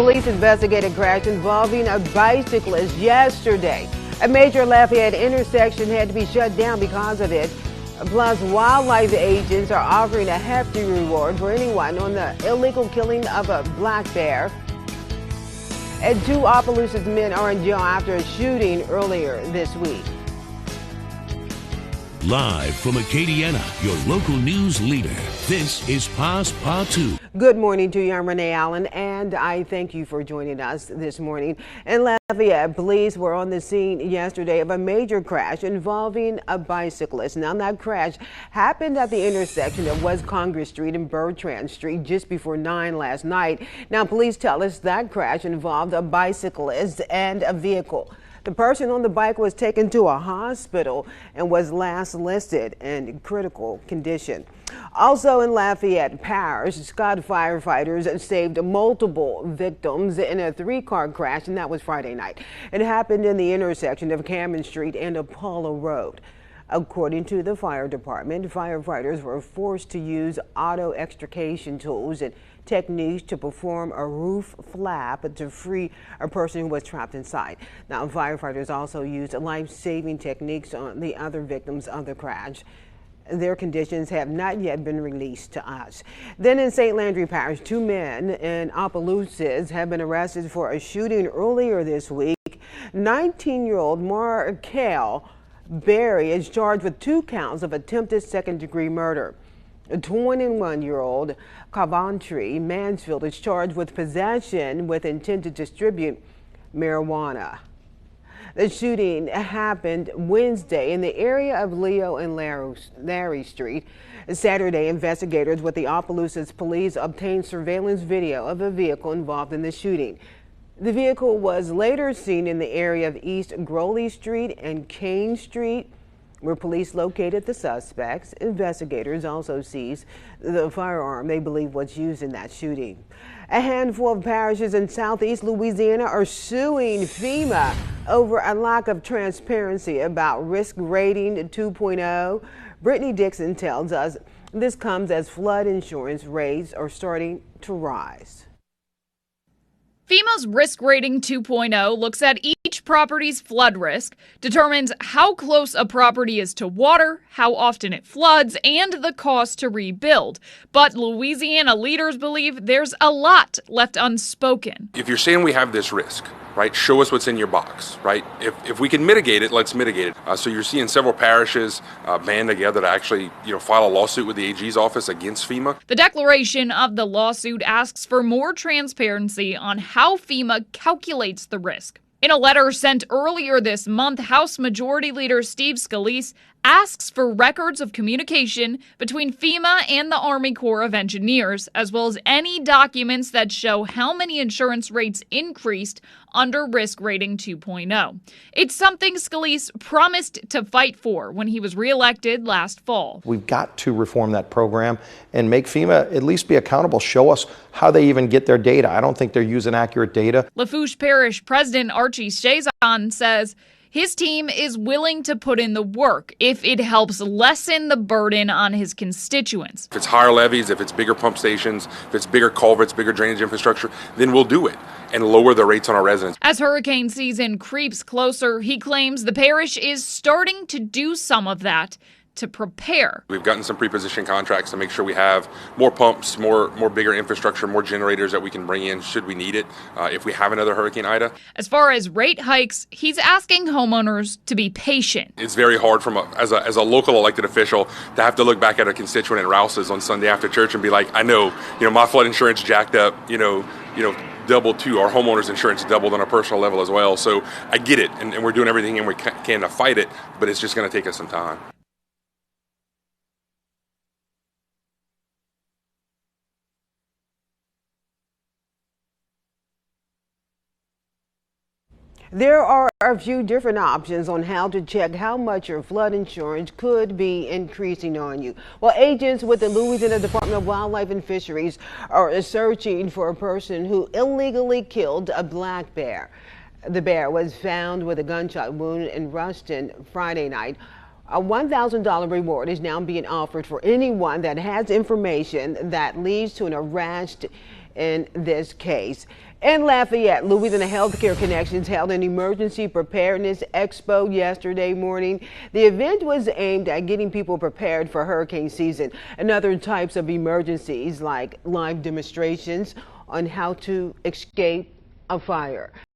Police investigated a crash involving a bicyclist yesterday. A major Lafayette intersection had to be shut down because of it. Plus, wildlife agents are offering a hefty reward for anyone on the illegal killing of a black bear. And 2 Opelousas men are in jail after a shooting earlier this week. Live from Acadiana, your local news leader, this is Passe Partout. Good morning to you. I'm Renee Allen, and I thank you for joining us this morning. In Lafayette, police were on the scene yesterday of a major crash involving a bicyclist. Now, that crash happened at the intersection of West Congress Street and Bertrand Street just before 9 last night. Now, police tell us that crash involved a bicyclist and a vehicle. The person on the bike was taken to a hospital and was last listed in critical condition. Also in Lafayette Parish, Scott firefighters saved multiple victims in a 3-car crash, and that was Friday night. It happened in the intersection of Cameron Street and Apollo Road. According to the fire department, firefighters were forced to use auto extrication tools and techniques to perform a roof flap to free a person who was trapped inside. Now, firefighters also used life-saving techniques on the other victims of the crash. Their conditions have not yet been released to us. Then in St. Landry Parish, 2 men in Opelousas have been arrested for a shooting earlier this week. 19-year-old Markel Berry is charged with 2 counts of attempted second-degree murder. 21-year-old Coventry Mansfield is charged with possession with intent to distribute marijuana. The shooting happened Wednesday in the area of Leo and Larry Street. Saturday, investigators with the Opelousas police obtained surveillance video of a vehicle involved in the shooting. The vehicle was later seen in the area of East Growley Street and Kane Street, where police located the suspects. Investigators also seized the firearm they believe was used in that shooting. A handful of parishes in southeast Louisiana are suing FEMA over a lack of transparency about Risk Rating 2.0. Brittany Dixon tells us this comes as flood insurance rates are starting to rise. FEMA's Risk Rating 2.0 looks at each property's flood risk, determines how close a property is to water, how often it floods, and the cost to rebuild. But Louisiana leaders believe there's a lot left unspoken. If you're saying we have this risk, right, show us what's in your box, right? If we can mitigate it, let's mitigate it. So you're seeing several parishes band together to actually, file a lawsuit with the AG's office against FEMA. The declaration of the lawsuit asks for more transparency on how FEMA calculates the risk. In a letter sent earlier this month, House Majority Leader Steve Scalise asks for records of communication between FEMA and the Army Corps of Engineers, as well as any documents that show how many insurance rates increased under Risk Rating 2.0. It's something Scalise promised to fight for when he was reelected last fall. We've got to reform that program and make FEMA at least be accountable, show us how they even get their data. I don't think they're using accurate data. Lafourche Parish President Archie Chazon says his team is willing to put in the work if it helps lessen the burden on his constituents. If it's higher levies, if it's bigger pump stations, if it's bigger culverts, bigger drainage infrastructure, then we'll do it and lower the rates on our residents. As hurricane season creeps closer, he claims the parish is starting to do some of that to prepare. We've gotten some pre-position contracts to make sure we have more pumps, more bigger infrastructure, more generators that we can bring in should we need it if we have another Hurricane Ida. As far as rate hikes, he's asking homeowners to be patient. It's very hard as a local elected official to have to look back at a constituent in Rouse's on Sunday after church and be like, I know, my flood insurance jacked up, doubled too. Our homeowners insurance doubled on a personal level as well. So I get it, and we're doing everything we can to fight it, but it's just going to take us some time. There are a few different options on how to check how much your flood insurance could be increasing on you. Well, agents with the Louisiana Department of Wildlife and Fisheries are searching for a person who illegally killed a black bear. The bear was found with a gunshot wound in Ruston Friday night. A $1,000 reward is now being offered for anyone that has information that leads to an arrest in this case. In Lafayette, Louisiana Healthcare Connections held an emergency preparedness expo yesterday morning. The event was aimed at getting people prepared for hurricane season and other types of emergencies, like live demonstrations on how to escape a fire.